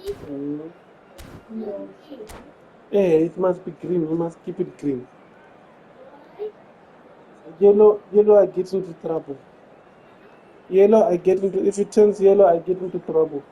Mm. Hey, it must be green. You must keep it green. Yellow, I get into trouble. Yellow, I get into. If it turns yellow, I get into trouble.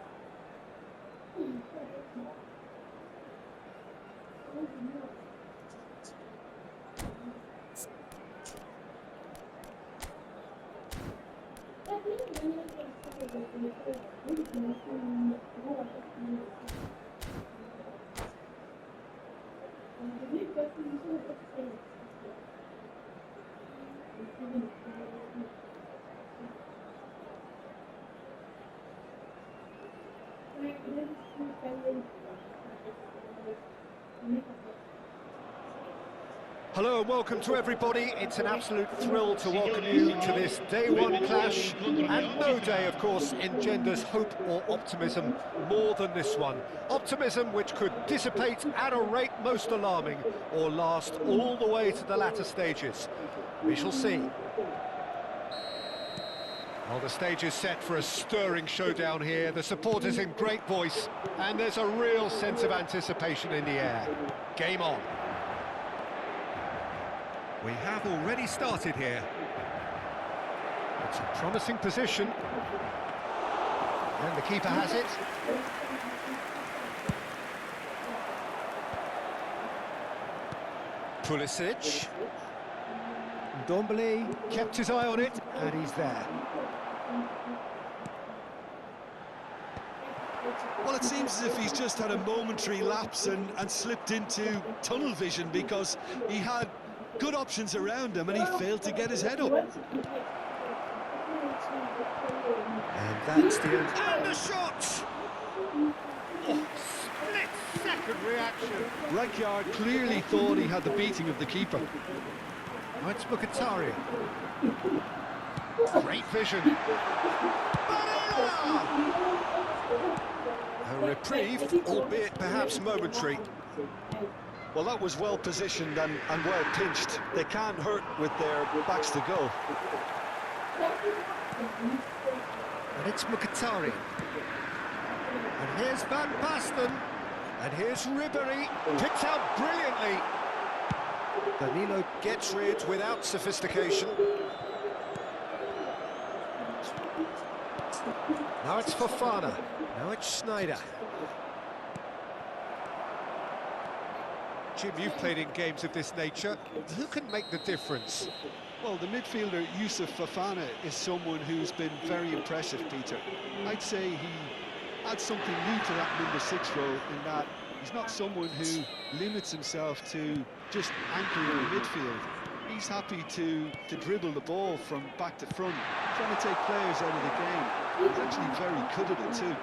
Hello and welcome to everybody. It's an absolute thrill to welcome you to this day one clash, and no day, of course, engenders hope or optimism more than this one. Optimism which could dissipate at a rate most alarming or last all the way to the latter stages. We shall see. Well, the stage is set for a stirring showdown here. The supporters in great voice, and there's a real sense of anticipation in the air. Game on. We have already started here. It's a promising position. And the keeper has it. Pulisic. Ndombele kept his eye on it, and he's there. Well, it seems as if he's just had a momentary lapse and slipped into tunnel vision, because he had good options around him and he failed to get his head up. And that's the end. And the shot! Oh, split-second reaction. Rijkaard clearly thought he had the beating of the keeper. Now it's Mkhitaryan. Great vision. A reprieve, albeit perhaps momentary. Well, that was well positioned and well pinched. They can't hurt with their backs to goal. And it's Mkhitaryan. And here's Van Basten. And here's Ribéry. Picked out brilliantly. Danilo gets rid without sophistication. Now it's Fofana. Now it's Schneider. Jim, you've played in games of this nature. Who can make the difference? Well, the midfielder Youssouf Fofana is someone who's been very impressive, Peter. I'd say he adds something new to that number 6 role, in that he's not someone who limits himself to just anchoring the midfield. He's happy to dribble the ball from back to front, trying to take players out of the game. He's actually very good at it too.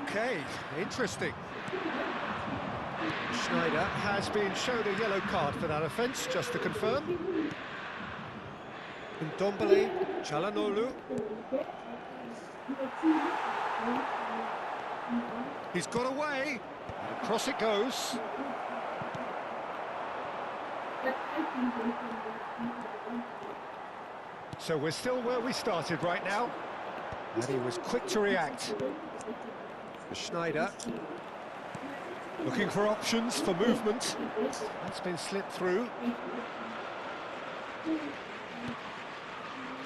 Okay, interesting. Schneider has been shown a yellow card for that offence, just to confirm. Ndombele, Çalhanoğlu. He's got away, and across it goes. So we're still where we started right now. And he was quick to react. Schneider. Looking for options for movement. That's been slipped through.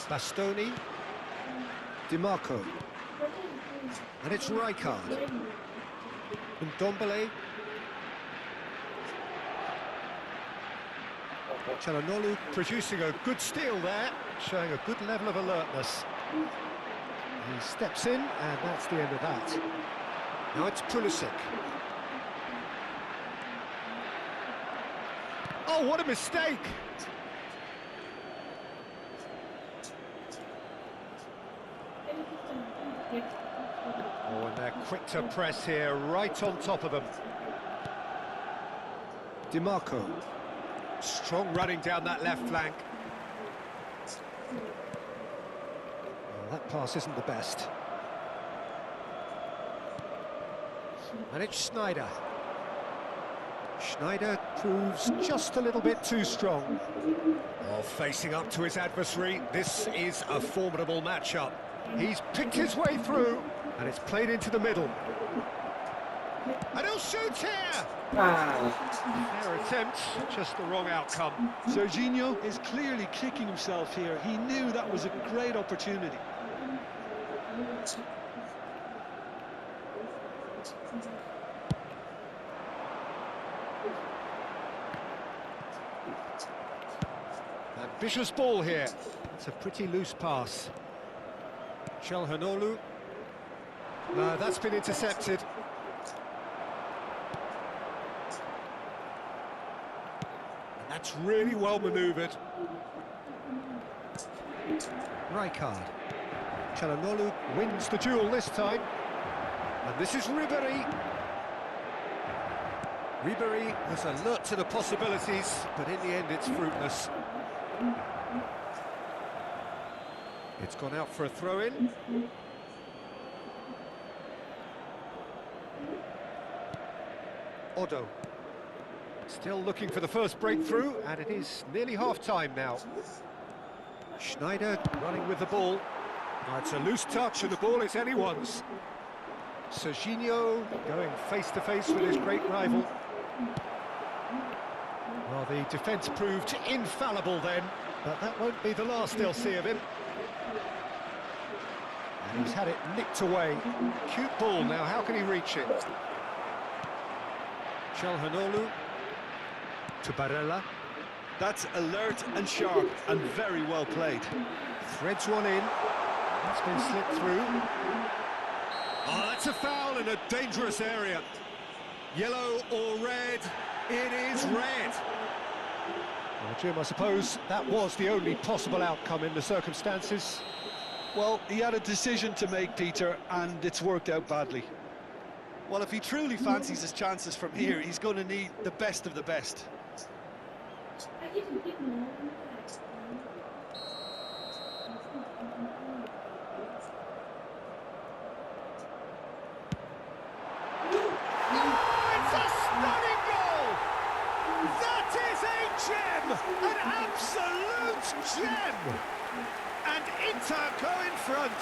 Bastoni. Dimarco. And it's Rijkaard. Ndombele. Çalhanoğlu producing a good steal there, showing a good level of alertness. He steps in, and that's the end of that. Now it's Pulisic. Oh, what a mistake! Oh, and they're quick to press here, right on top of them. Dimarco. Strong running down that left flank. Well, that pass isn't the best. And it's Schneider. Schneider proves just a little bit too strong. Oh, facing up to his adversary, this is a formidable matchup. He's picked his way through, and it's played into the middle. And he'll shoot here! Ah. Fair attempt, just the wrong outcome. Serginho is clearly kicking himself here. He knew that was a great opportunity. Ambitious ball here. It's a pretty loose pass. Chelhanoglu. No, that's been intercepted. And that's really well manoeuvred. Rijkaard. Chelhanoglu wins the duel this time. And this is Ribéry. Ribéry was alert to the possibilities, but in the end it's fruitless. It's gone out for a throw-in. Odo. Still looking for the first breakthrough, and it is nearly half-time now. Schneider running with the ball. Oh, it's a loose touch, and the ball is anyone's. Serginho going face-to-face with his great rival. Well, the defence proved infallible then, but that won't be the last they'll see of him. And he's had it nicked away. Cute ball now, how can he reach it? Chelhanoglu to Barella. That's alert and sharp and very well played. Threads one in. That's been slipped through. Oh, that's a foul in a dangerous area. Yellow or red? It is red. Well, Jim, I suppose that was the only possible outcome in the circumstances. Well, he had a decision to make, Peter, and it's worked out badly. Well, if he truly fancies his chances from here, he's going to need the best of the best. An absolute gem! And Inter go in front.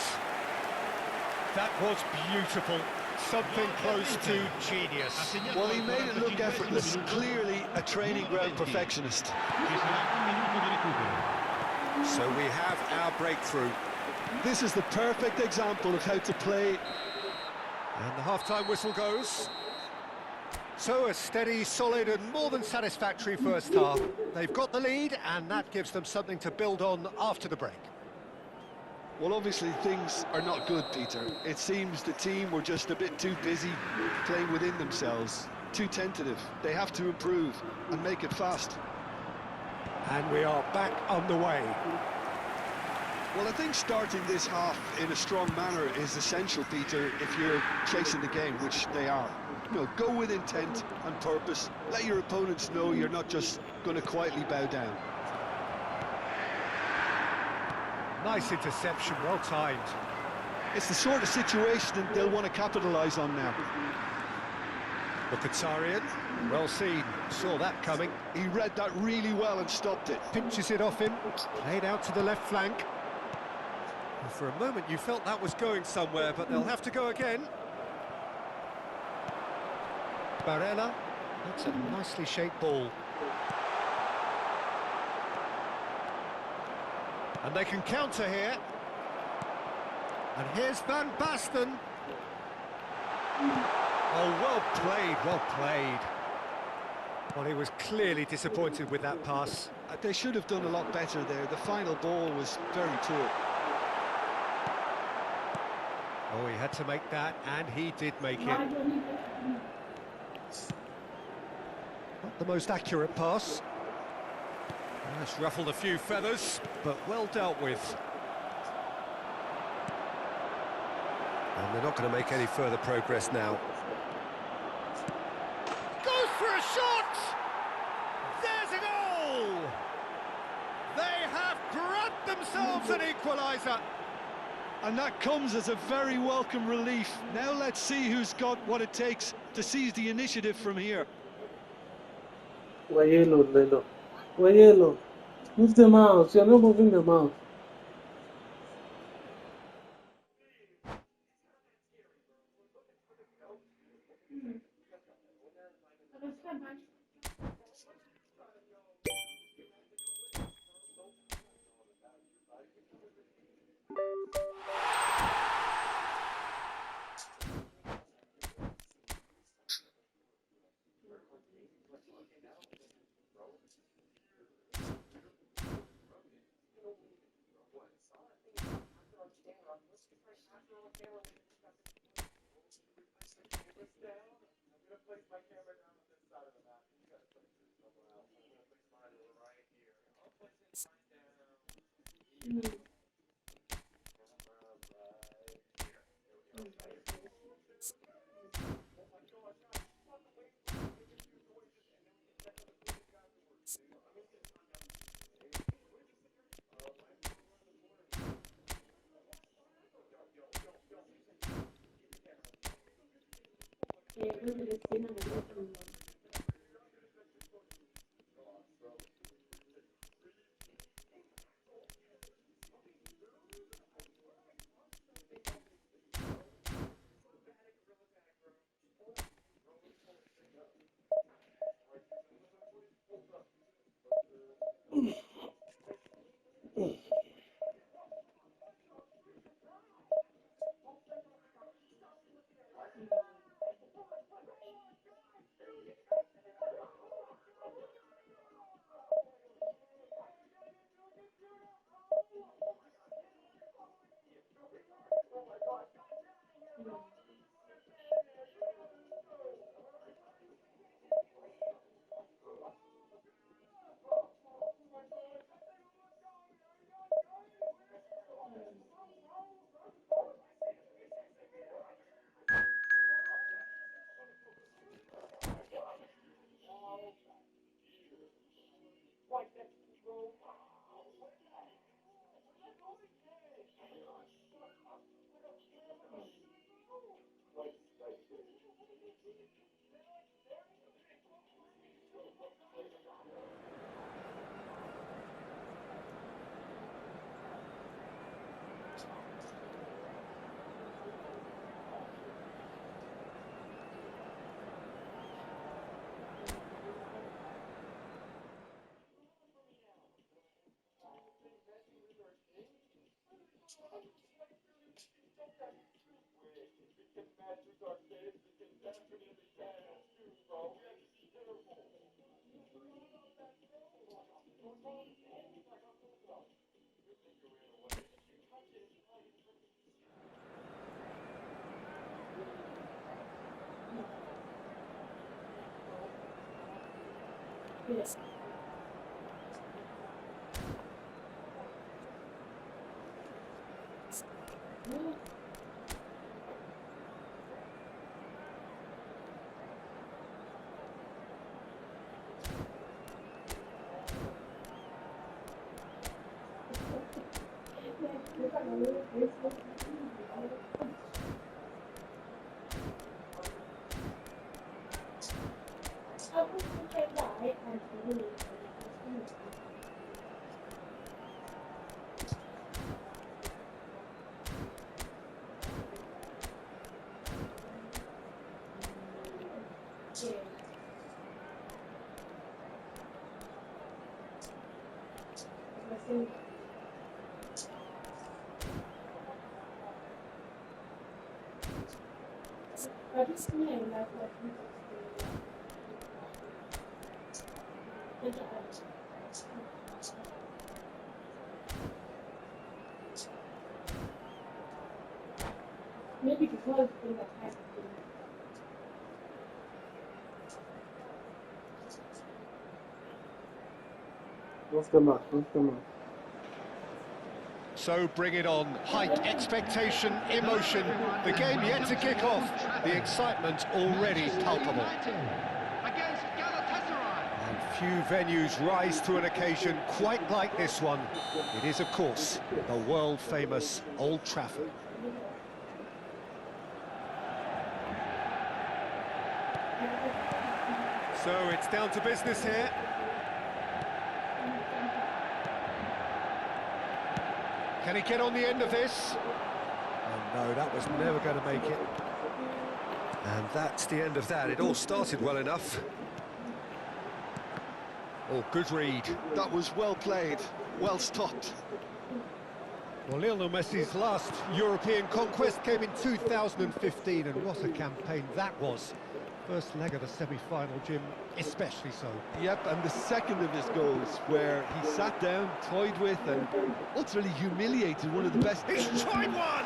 That was beautiful. Something close to genius. Well, he made it look effortless. Clearly a training ground perfectionist. So we have our breakthrough. This is the perfect example of how to play. And the half-time whistle goes. So a steady, solid and more than satisfactory first half. They've got the lead and that gives them something to build on after the break. Well, obviously things are not good, Peter. It seems the team were just a bit too busy playing within themselves, too tentative. They have to improve and make it fast. And we are back underway. Well, I think starting this half in a strong manner is essential, Peter, if you're chasing the game, which they are. You know, go with intent and purpose. Let your opponents know you're not just going to quietly bow down. Nice interception, well timed. It's the sort of situation they'll want to capitalise on now. Mkhitaryan, well seen, saw that coming. He read that really well and stopped it. Pinches it off him, played out to the left flank. And for a moment you felt that was going somewhere, but they'll have to go again. Barella, that's a nicely shaped ball. And they can counter here. And here's Van Basten. Oh, well played, well played. Well, he was clearly disappointed with that pass. They should have done a lot better there. The final ball was very poor. Oh, he had to make that, and he did make it. Not the most accurate pass. That's ruffled a few feathers, but well dealt with. And they're not going to make any further progress now. Goes for a shot! There's a goal! They have grabbed themselves an equaliser. And that comes as a very welcome relief. Now let's see who's got what it takes to seize the initiative from here. Yellow, LeLo. Yellow. Move the mouse. You're not moving the mouse. Yes. I just know like what maybe because they were kind of What's the mark? What's the mark? So bring it on. Hype, expectation, emotion. The game yet to kick off. The excitement already palpable. And few venues rise to an occasion quite like this one. It is, of course, the world-famous Old Trafford. So it's down to business here. Can he get on the end of this? Oh no, that was never going to make it. And that's the end of that. It all started well enough, Oh, good read. That was well played, well stopped. Well, Lionel Messi's last European conquest came in 2015, and what a campaign that was. First leg of the semi-final, Jim, especially so. Yep, and the second of his goals, where he sat down, toyed with, and utterly humiliated one of the best. He's tried one!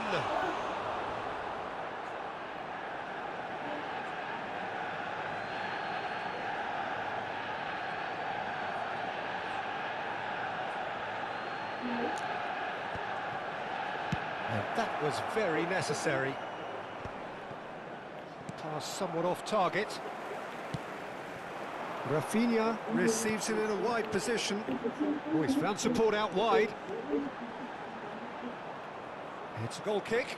And that was very necessary. Pass somewhat off target. Rafinha receives it in a wide position. Oh, he's found support out wide. It's a goal kick.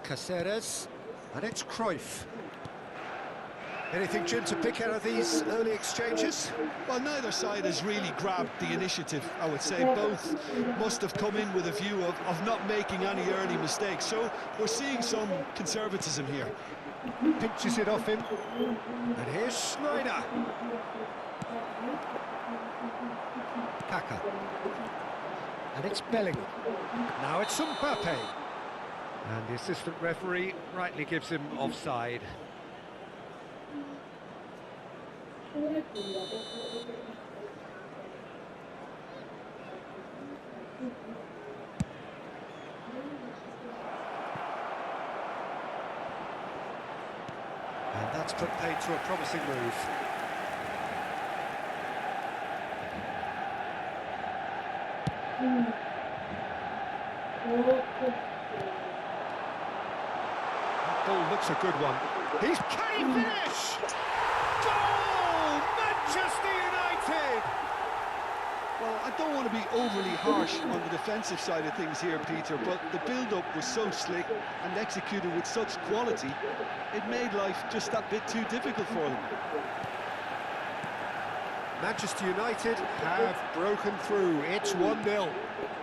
Caceres, and it's Cruyff. Anything, Jim, to pick out of these early exchanges? Well, neither side has really grabbed the initiative, I would say. Both must have come in with a view of not making any early mistakes. So we're seeing some conservatism here. Pinches it off him. And here's Schneider. Kaka. And it's Bellingham. Now it's Mbappe. And the assistant referee rightly gives him offside. And that's put paid to a promising move. That ball looks a good one. Can he finish? Goal! Manchester United! Well, I don't want to be overly harsh on the defensive side of things here, Peter, but the build-up was so slick and executed with such quality, it made life just that bit too difficult for them. Manchester United have broken through. It's 1-0.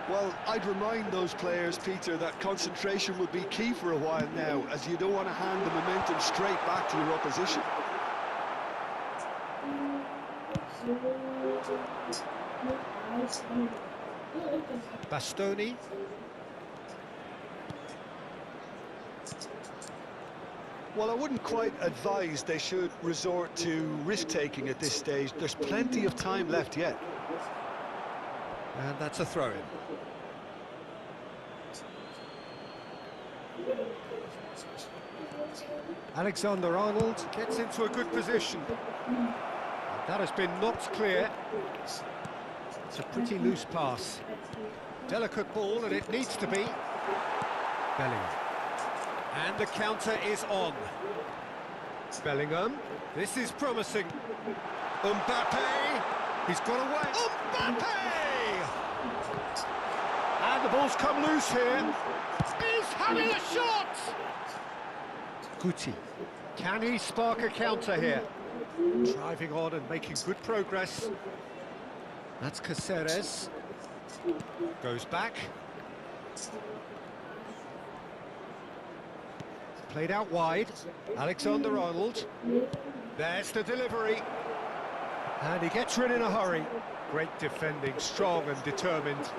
Well, I'd remind those players, Peter, that concentration will be key for a while now, as you don't want to hand the momentum straight back to your opposition. Bastoni. Well, I wouldn't quite advise they should resort to risk-taking at this stage. There's plenty of time left yet. And that's a throw-in. Alexander-Arnold gets into a good position. And that has been knocked clear. It's a pretty loose pass. Delicate ball, and it needs to be. Bellingham. And the counter is on. Bellingham. This is promising. Mbappe. He's got away. Mbappe! And the ball's come loose here. He's having a shot! Guti. Can he spark a counter here? Driving on and making good progress. That's Caceres. Goes back. Played out wide. Alexander-Arnold. There's the delivery. And he gets rid in a hurry. Great defending, strong and determined.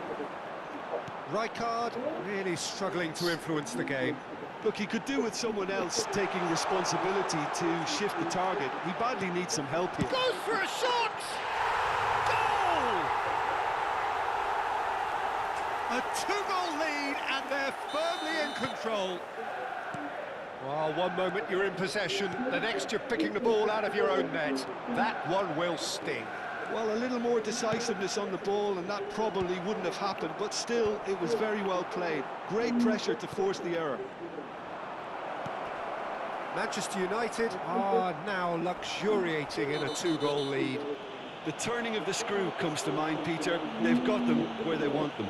Rijkaard really struggling to influence the game. Look, he could do with someone else taking responsibility to shift the target. He badly needs some help here. Goes for a shot! Goal! A two-goal lead, and they're firmly in control. Well, one moment you're in possession, the next you're picking the ball out of your own net. That one will sting. Well, a little more decisiveness on the ball, and that probably wouldn't have happened, but still, it was very well played. Great pressure to force the error. Manchester United are now luxuriating in a two-goal lead. The turning of the screw comes to mind, Peter. They've got them where they want them.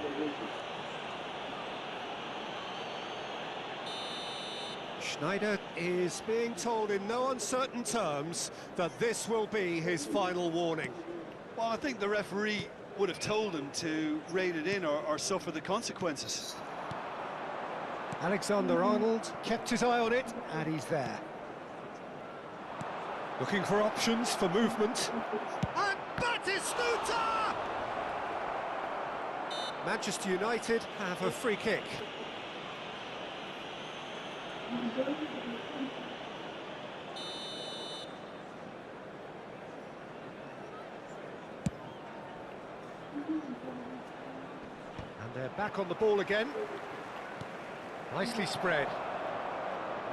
Schneider is being told in no uncertain terms that this will be his final warning. Well, I think the referee would have told him to rein it in or suffer the consequences. Alexander-Arnold kept his eye on it, and he's there. Looking for options for movement. And Batistuta! Manchester United have a free kick. And they're back on the ball again. Nicely spread.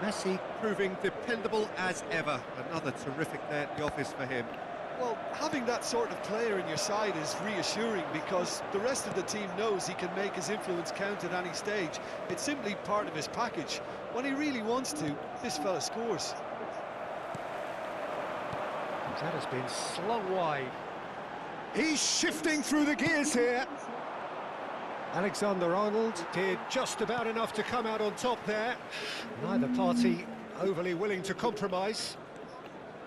Messi proving dependable as ever. Another terrific day at the office for him. Well, having that sort of player in your side is reassuring because the rest of the team knows he can make his influence count at any stage. It's simply part of his package. When he really wants to, this fella scores. That has been slung wide. He's shifting through the gears here. Alexander-Arnold did just about enough to come out on top there. Neither party overly willing to compromise.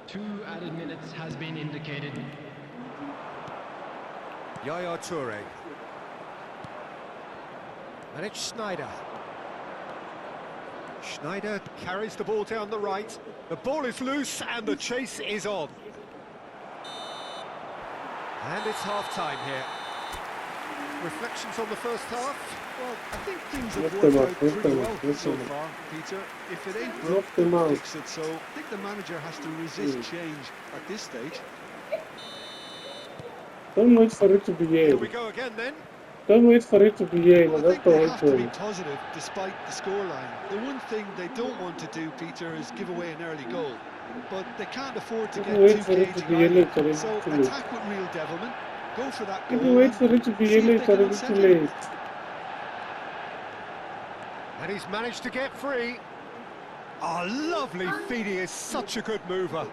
2 added minutes has been indicated. Yaya Toure. And it's Schneider. Schneider carries the ball down the right. The ball is loose and the chase is on. And it's half-time here. Reflections on the first half? Well, I think things have worked out pretty well so far, Peter. If it ain't broke, don't fix it. So I think the manager has to resist change at this stage. Don't wait for it to begin. Here we go again then. Don't wait for it to begin. Well, I That's think the they whole have to be point. positive despite the scoreline. The one thing they don't want to do, Peter, is give away an early goal. But they can't afford to get Wait too for it to cagey be either. yellow, So too late. attack with real devilment. Go for that If goal. you wait for it to be see if yellow, they can it's too unsettle him. late. And he's managed to get free. Oh, lovely feed. He is such a good mover.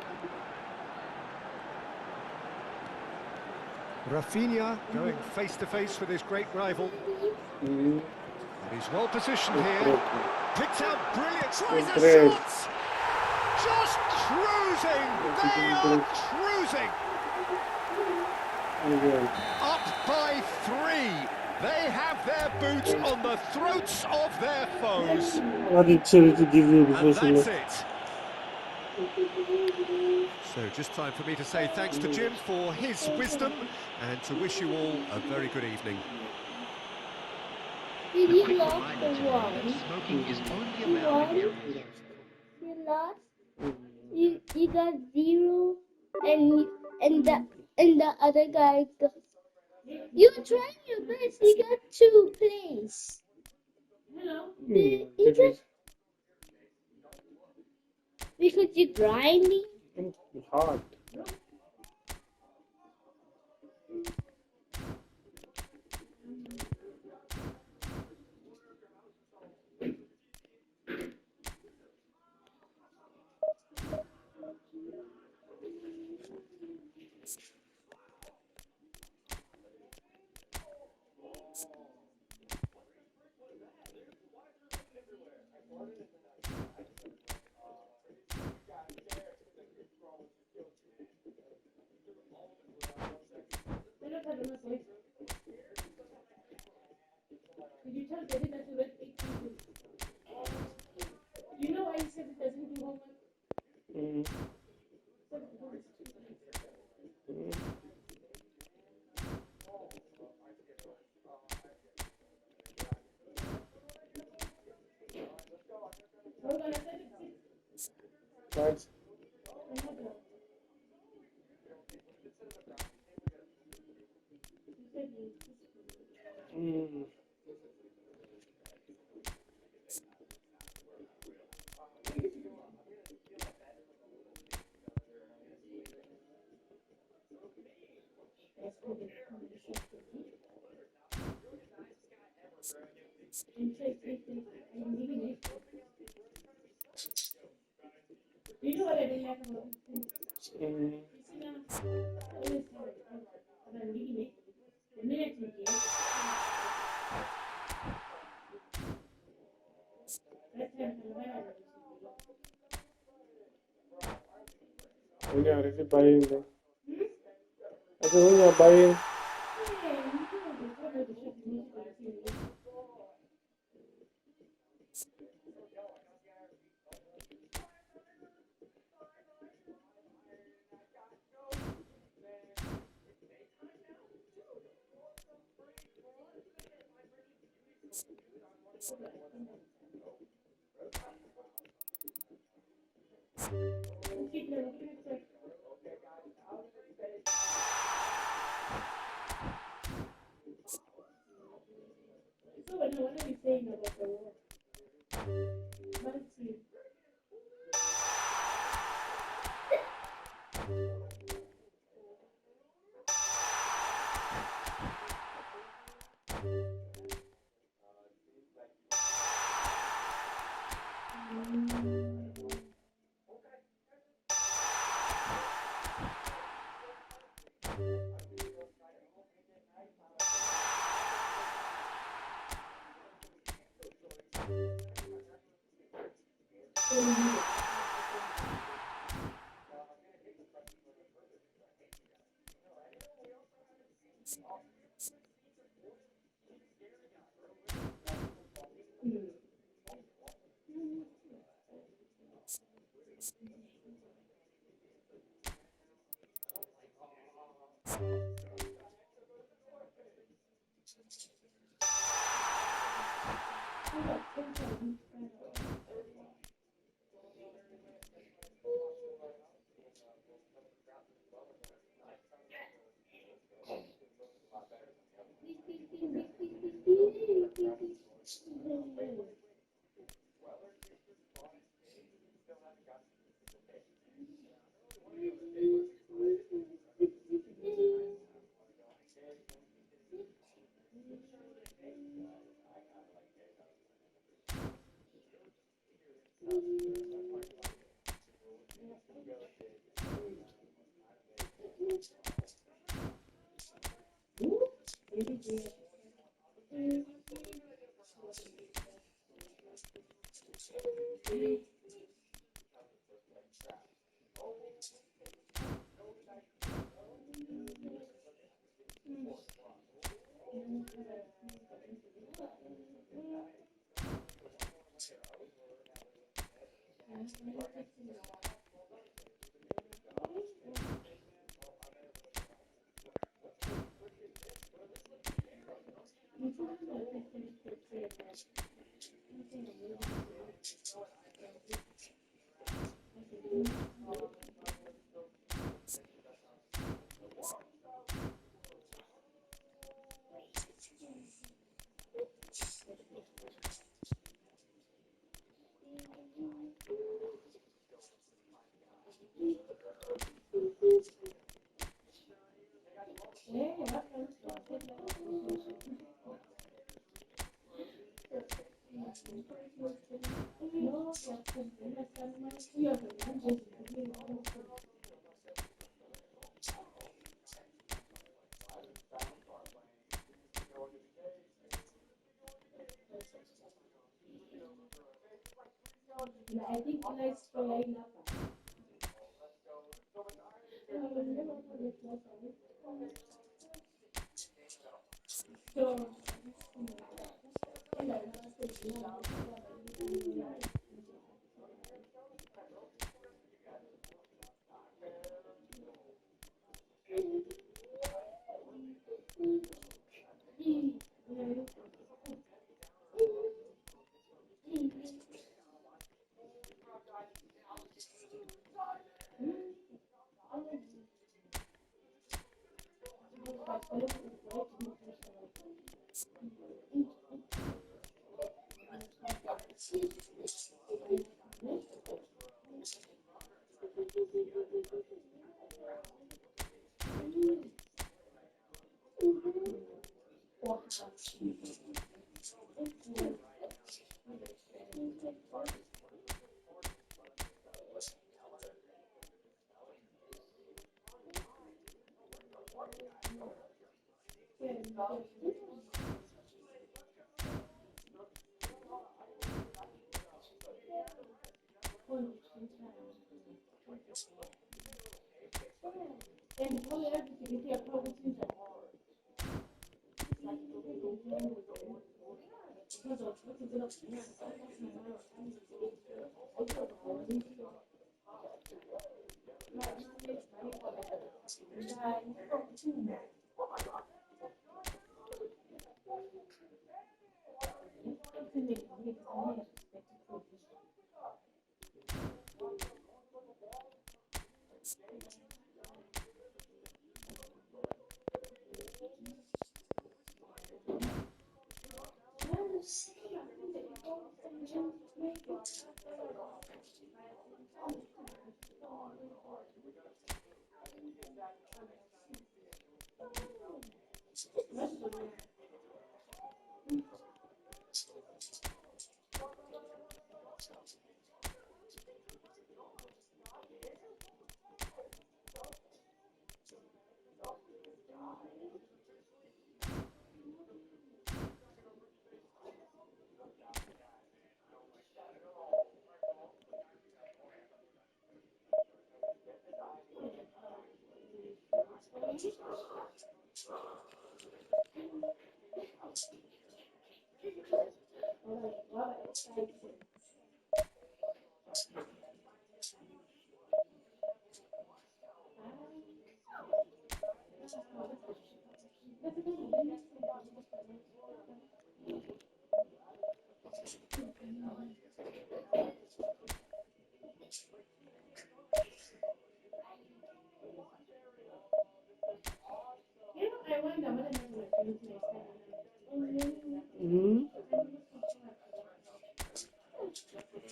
Rafinha going face-to-face with his great rival. Mm. And he's well positioned here. Picks out brilliant. Tries a Great. shot. Just cruising. They are cruising. Up by 3. They have their boots on the throats of their foes. What did Cherry to give you before And she that's left? it. So just time for me to say thanks to Jim for his wisdom and to wish you all a very good evening. Did A you quick lost reminder the today that one? smoking is only allowed in areas. You lost. You got 0, and the other guy got. You tried your best. You got 2 plays. You got, because you're grinding. Hard. Did you tell David that you left 8 people? You know why he said it doesn't do homework? Mm. Hold on, I said it's 6. Right. Mm. You know what I didn't like about it? Mm. You see now, I always say about leaving it. The minute you get, that time for the weather. When you're already buying them. I said when you're buying. Yeah.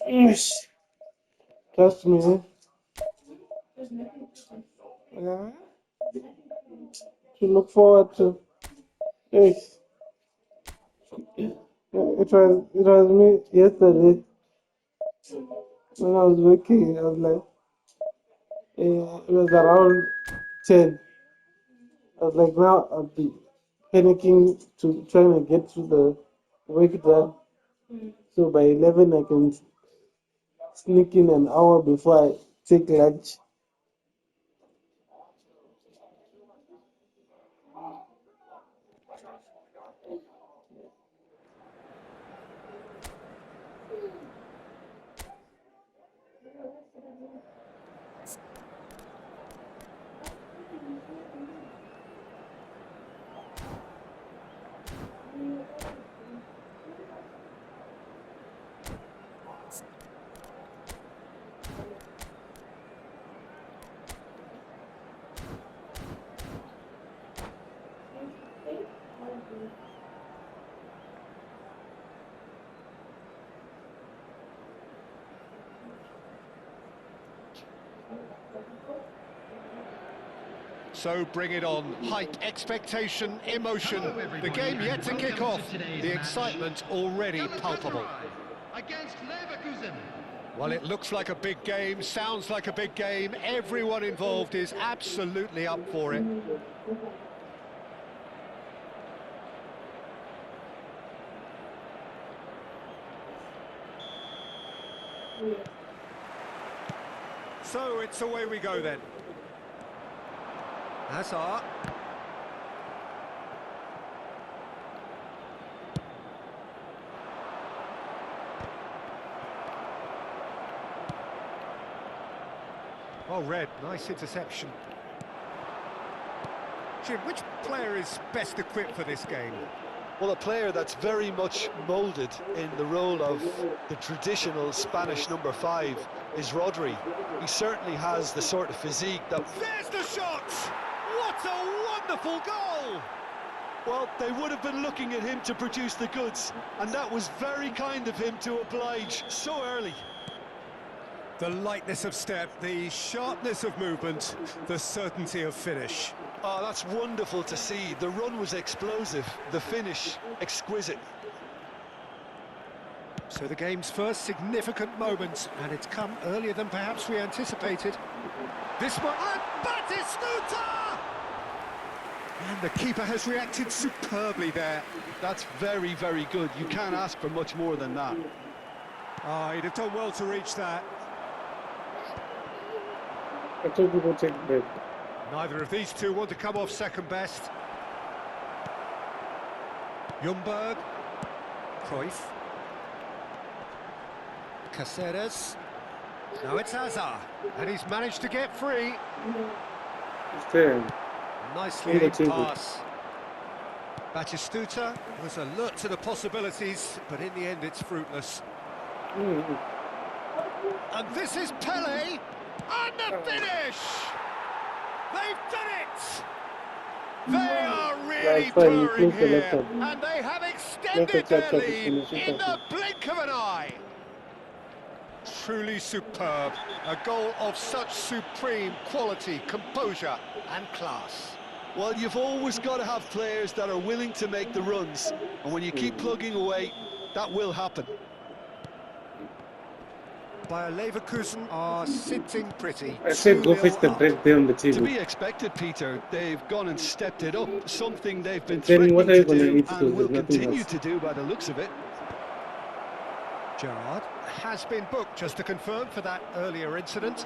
Yes. Trust me. Yeah. To look forward to. Yes. It was me yesterday when I was working. I was like, it was around 10. I was like, now I'll be panicking to trying to get to the work done. So by 11, I can sneak in an hour before I take lunch. So bring it on. Hype, expectation, emotion. The game yet to kick off. The excitement already palpable. Against Leverkusen. Well, it looks like a big game, sounds like a big game. Everyone involved is absolutely up for it. So it's away we go then. Hazard. Oh, Red, nice interception. Jim, which player is best equipped for this game? Well, a player that's very much moulded in the role of the traditional Spanish number 5 is Rodri. He certainly has the sort of physique that... There's the shot! What a wonderful goal! Well, they would have been looking at him to produce the goods, and that was very kind of him to oblige so early. The lightness of step, the sharpness of movement, the certainty of finish. Oh, that's wonderful to see. The run was explosive, the finish exquisite. So the game's first significant moment, and it's come earlier than perhaps we anticipated. This one, and Batistuta! And the keeper has reacted superbly there. That's very, very good. You can't ask for much more than that. Oh, he'd have done well to reach that. I told people to take break. Neither of these two want to come off second best. Ljungberg. Cruyff. Caceres. Now it's Hazard, and he's managed to get free. Stay. Nicely aimed pass. Batistuta was alert to the possibilities, but in the end it's fruitless. And this is Pele, and the finish! They've done it! They are really purring here, and they have extended their lead in the blink of an eye. truly superb. A goal of such supreme quality, composure and class. Well, you've always got to have players that are willing to make the runs, and when you keep plugging away, that will happen. Bayer Leverkusen are sitting pretty. I said go 2-0 fetch the up. bread there on the To table. be expected, Peter. They've gone and stepped it up, something they've been Then what threatening are you to going to do eat? and will There's nothing continue else. to do by the looks of it. Gerrard has been booked, just to confirm, for that earlier incident.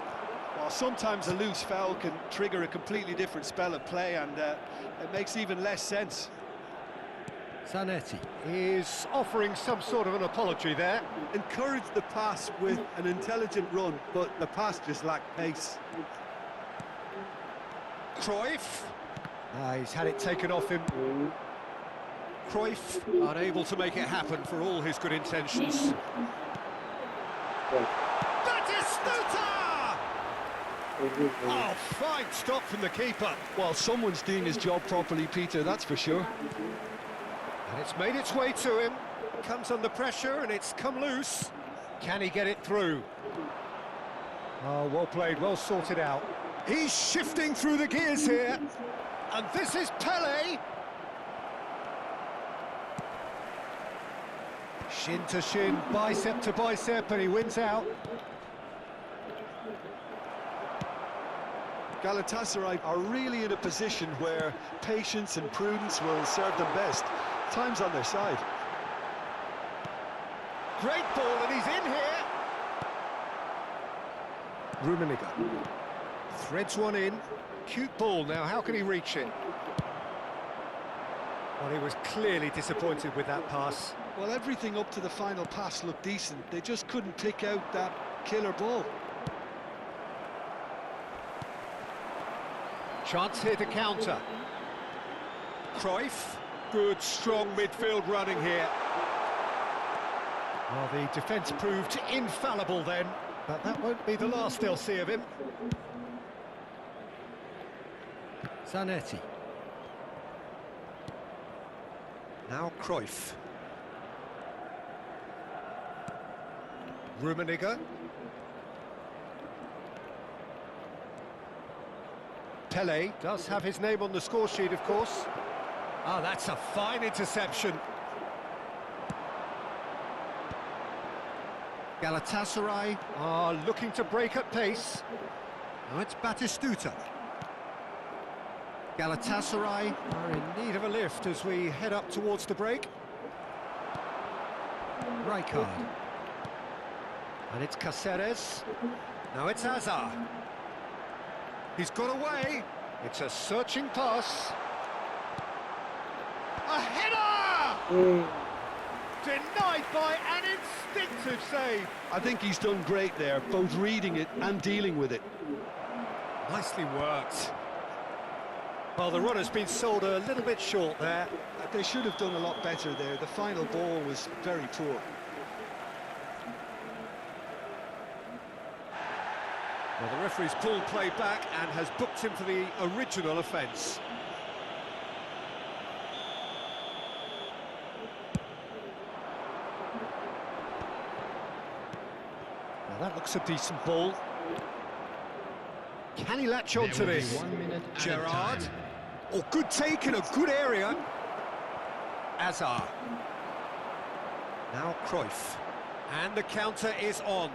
Well, sometimes a loose foul can trigger a completely different spell of play, and it makes even less sense. Zanetti is offering some sort of an apology there. Encouraged the pass with an intelligent run, but the pass just lacked pace. Cruyff. He's had it taken off him. Cruyff unable to make it happen for all his good intentions. Batistuta! Oh, fine stop from the keeper. Well, someone's doing his job properly, Peter, that's for sure. And it's made its way to him. Comes under pressure and it's come loose. Can he get it through? Oh, well played, well sorted out. He's shifting through the gears here. And this is Pele. Shin to shin, bicep to bicep, and he wins out. Galatasaray are really in a position where patience and prudence will serve them best. Time's on their side. Great ball, and he's in here. Rummenigge threads one in. Cute ball now, how can he reach it? Well, he was clearly disappointed with that pass. Well, everything up to the final pass looked decent. They just couldn't pick out that killer ball. Chance here to counter. Cruyff, good strong midfield running here. Well, the defence proved infallible then, but that won't be the last they'll see of him. Zanetti. Now Cruyff. Rummenigge. Pele does have his name on the score sheet, of course. Ah, that's a fine interception. Galatasaray are looking to break at pace. Now it's Batistuta. Galatasaray are in need of a lift as we head up towards the break. Rijkaard. And it's Cáceres. Now it's Hazard. He's got away. It's a searching pass. A header! Denied by an instinctive save. I think he's done great there, both reading it and dealing with it. Nicely worked. Well, the run has been sold a little bit short there. They should have done a lot better there. The final ball was very poor. Well, the referee's pulled play back and has booked him for the original offence. Now that looks a decent ball. Can he latch on to There will be this? 1 minute at a Gerrard. time. Oh, good take in a good area. Hazard. Now Cruyff. And the counter is on.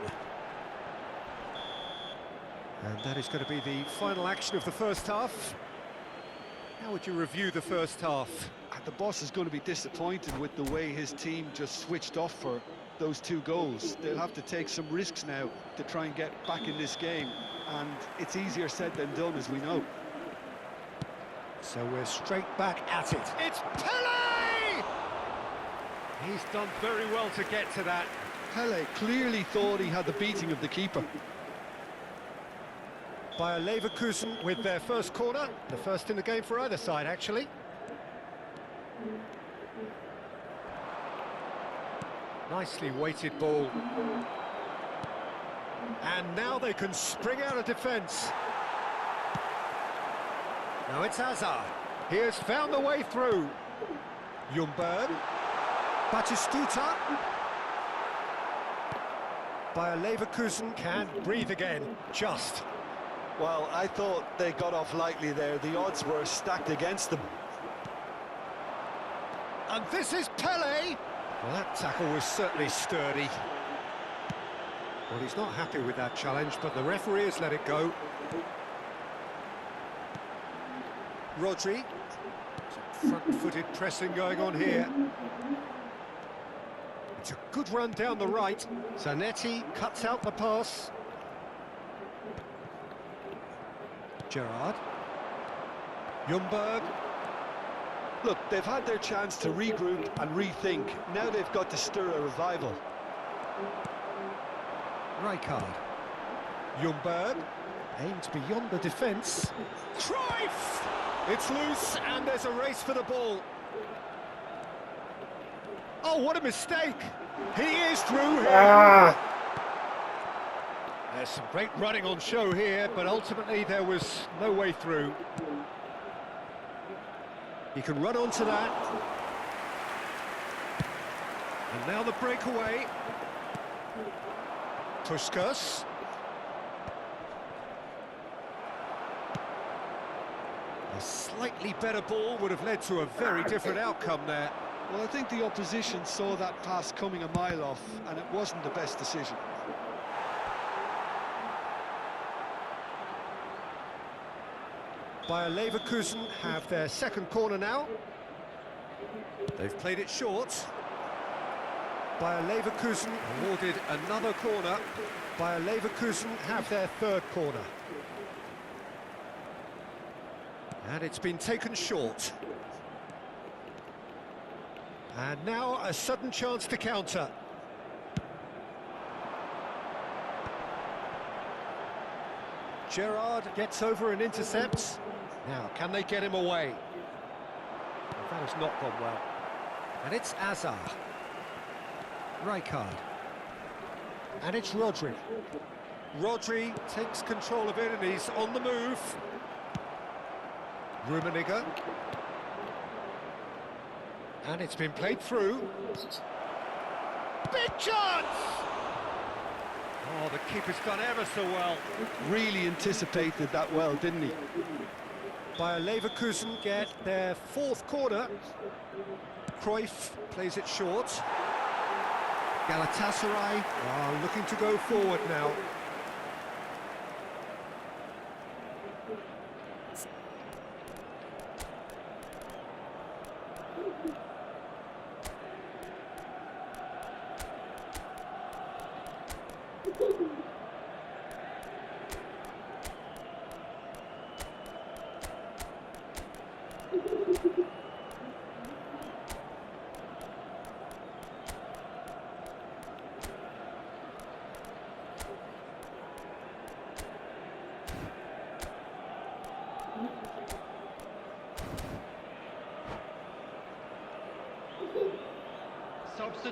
And that is going to be the final action of the first half. How would you review the first half? The boss is going to be disappointed with the way his team just switched off for those 2 goals. They'll have to take some risks now to try and get back in this game, and it's easier said than done, as we know. So we're straight back at it. It's Pele! He's done very well to get to that. Pele clearly thought he had the beating of the keeper. Bayer Leverkusen with their first corner, the first in the game for either side, actually. Nicely weighted ball. And now they can spring out of defence. Now it's Hazard. He has found the way through. Ljungberg. Batistuta. Bayer Leverkusen can breathe again, just. Well, I thought they got off lightly there. The odds were stacked against them. And this is Pele. Well, that tackle was certainly sturdy. Well, he's not happy with that challenge, but the referee has let it go. Rodri. Some front-footed pressing going on here. It's a good run down the right. Zanetti cuts out the pass. Gerrard. Ljungberg. Look, they've had their chance to regroup and rethink. Now they've got to stir a revival. Rijkaard. Ljungberg aims beyond the defence. Cruyff! It's loose and there's a race for the ball. Oh, what a mistake! He is through here. There's some great running on show here, but ultimately there was no way through. He can run onto that. And now the breakaway. Puskas. A slightly better ball would have led to a very different outcome there. Well, I think the opposition saw that pass coming a mile off, and it wasn't the best decision. Bayer Leverkusen have their second corner now. They've played it short. Bayer Leverkusen awarded another corner. Bayer Leverkusen have their third corner. And it's been taken short. And now a sudden chance to counter. Gerrard gets over and intercepts. Now, can they get him away? Well, that has not gone well. And it's Azar. Rijkaard. And it's Rodri. Rodri takes control of it and he's on the move. Rummenigge. And it's been played through. Big chance! Oh, the keeper's done ever so well. Really anticipated that well, didn't he? Bayer Leverkusen get their fourth corner. Cruyff plays it short. Galatasaray are looking to go forward now.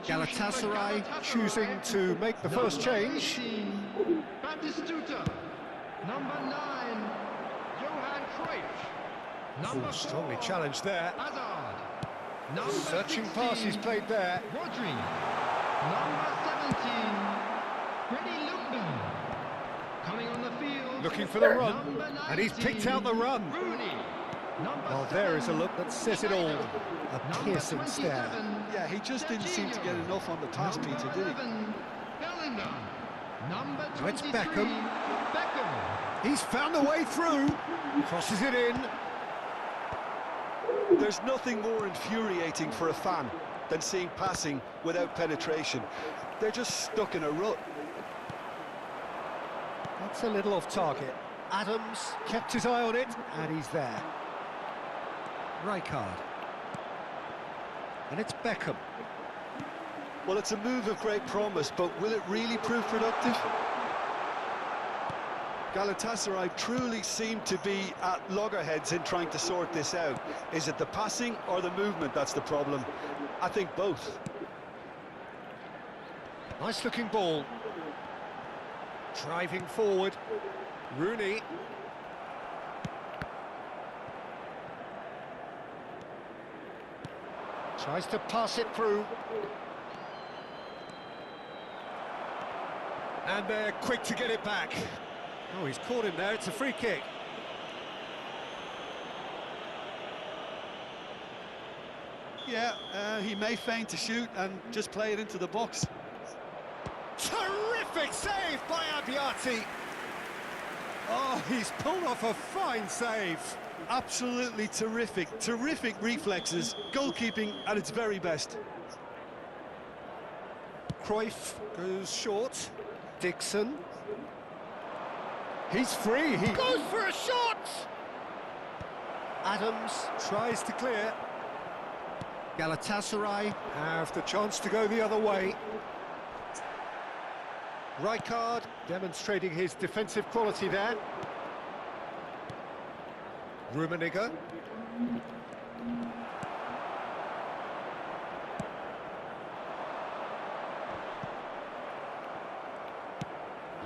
Galatasaray choosing to make the first change. Batistuta. Number 9, Johan Cruyff. Strongly challenged there. Hazard. Searching passes played there. Rodri. Number 17, Freddie Ljungberg. Coming on the field. Looking for the run, and he's picked out the run. Rooney. Well, there is a look that says it all. A piercing stare. Yeah, he just didn't seem to get enough on the pass, Peter, did he? Bellingham. Number So it's 23, Beckham. Beckham. He's found a way through. Crosses it in. There's nothing more infuriating for a fan than seeing passing without penetration. They're just stuck in a rut. That's a little off target. Adams kept his eye on it, and he's there. Rijkaard. And it's Beckham. Well, it's a move of great promise, but will it really prove productive? Galatasaray truly seem to be at loggerheads in trying to sort this out. Is it the passing or the movement that's the problem? I think both. Nice looking ball. Driving forward. Rooney. Tries to pass it through. And they're quick to get it back. Oh, he's caught him there, it's a free kick. Yeah, he may feign to shoot and just play it into the box. Terrific save by Abbiati. Oh, he's pulled off a fine save. Absolutely terrific, terrific reflexes. Goalkeeping at its very best. Cruyff goes short. Dixon. He's free, he goes for a shot! Adams tries to clear. Galatasaray have the chance to go the other way. Rijkaard demonstrating his defensive quality there. Rummenigge.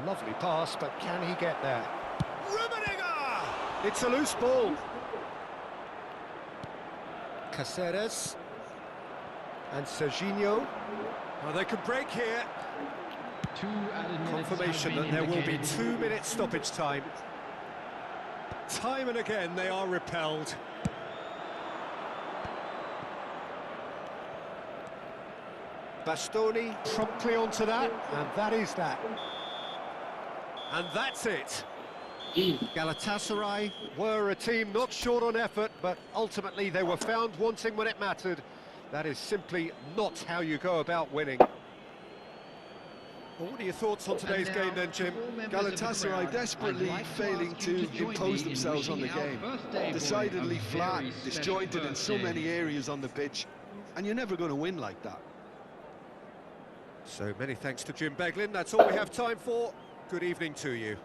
Lovely pass, but can he get there? Rummenigge! It's a loose ball. Caceres. And Serginho. Well, they could break here. 2 added minutes Confirmation has that been there will be indicated. 2 minutes stoppage time. Time and again they are repelled. Bastoni promptly onto that, and that is that. And that's it. Galatasaray were a team not short on effort, but ultimately they were found wanting when it mattered. That is simply not how you go about winning. Well, what are your thoughts on today's game then, Jim? Galatasaray desperately failing to impose themselves on the game. Decidedly flat, disjointed in so many areas on the pitch, and you're never going to win like that. So many thanks to Jim Beglin. That's all we have time for. Good evening to you.